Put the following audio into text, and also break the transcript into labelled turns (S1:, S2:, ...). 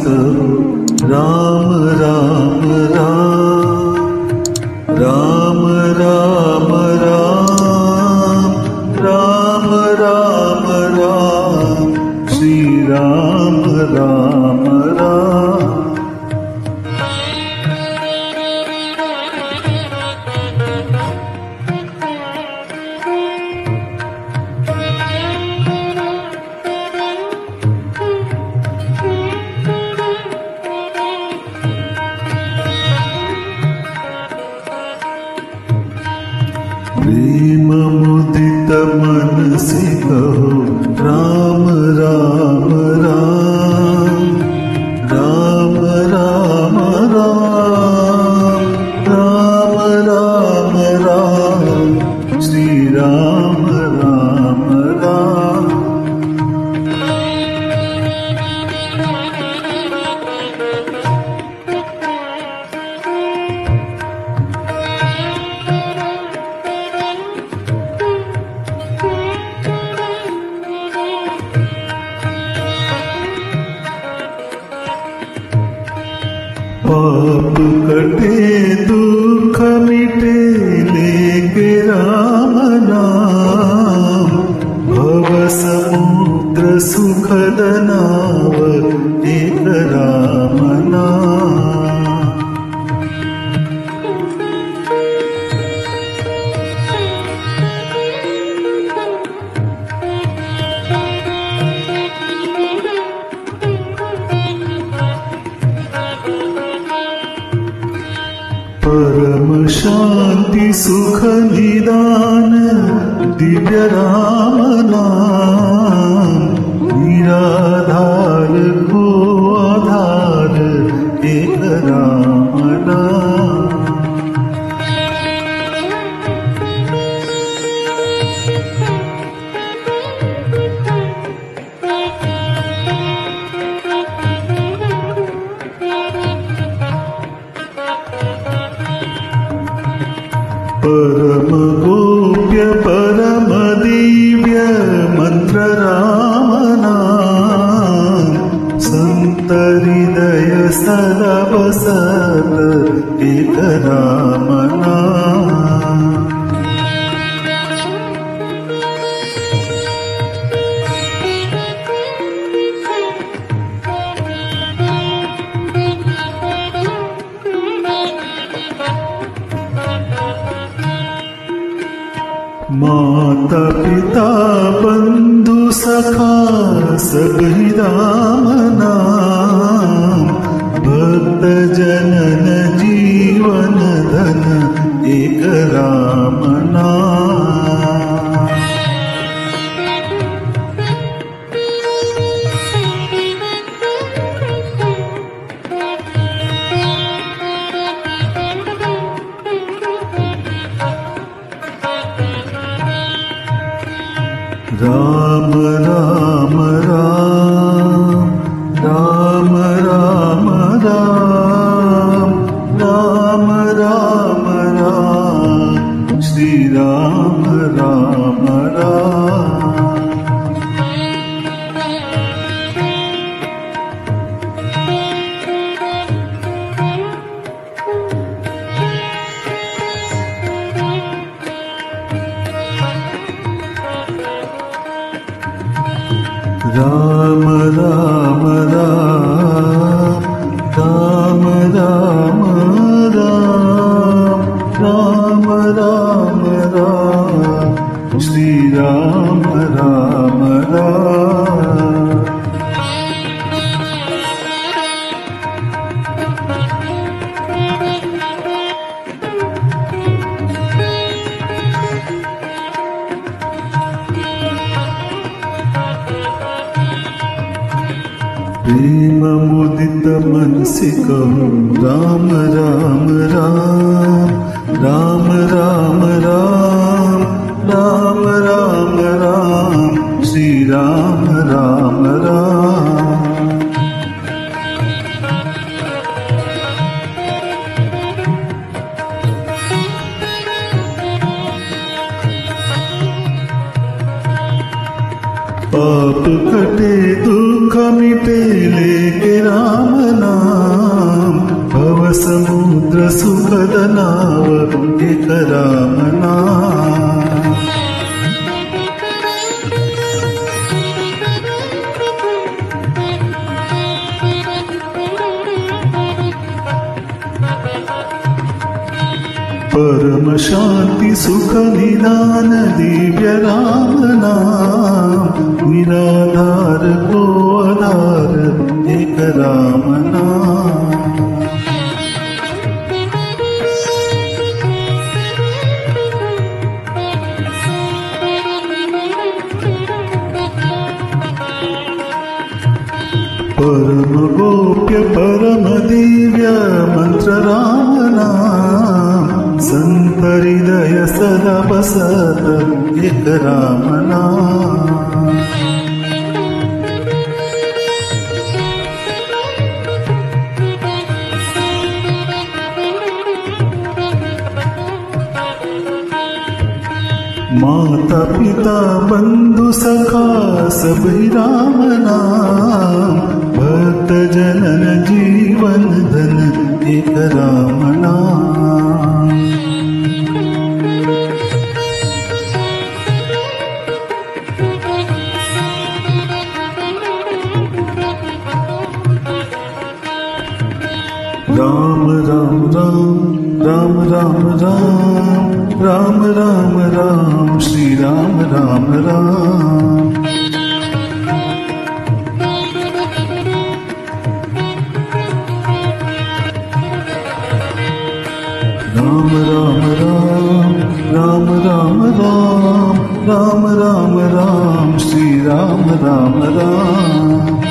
S1: कहो राम राम राम, राम राम राम, राम राम राम, श्री राम राम राम। प्रेम मुदित मन से कहो राम राम राम, राम राम राम, राम राम राम, श्री राम राम राम। पाप कटे दुख मिटे लेके राम नाम, भव समुद्र सुखद नाव एक राम नाम। परम शांति सुख निदान दिव्य राम नाम, निराधार को आधार एक राम नाम। परम गोप्य परम दिव्य मंत्र राम नाम, संत हृदय सदा बसत एक राम नाम। माता पिता बंधु सखा सब ही राम नाम, भक्त जनन जीवन धन एक राम नाम। राम राम राम, राम राम राम, राम राम राम, श्री राम राम राम। राम राम राम, राम राम राम, राम राम राम, श्री राम राम राम। प्रेम मुदित मन से कहो राम राम राम, राम राम राम, राम राम राम, श्री राम राम राम। पाप कटे दुख दुख मिटे लेके राम नाम, भव समुद्र सुखद नाव एक राम नाम। परम शांति सुख निदान दिव्य राम नाम, निराधार को आधार एक राम नाम। परम गोप्य परम दिव्य मंत्र राम नाम, संत हृदय सदा बसत एक राम नाम। माता पिता बंधु सखा सभी राम नाम, भक्त जनन जीवन धन एक राम नाम। राम राम राम राम राम राम राम राम राम श्री राम राम राम। राम राम राम राम राम राम राम राम राम श्री राम राम राम।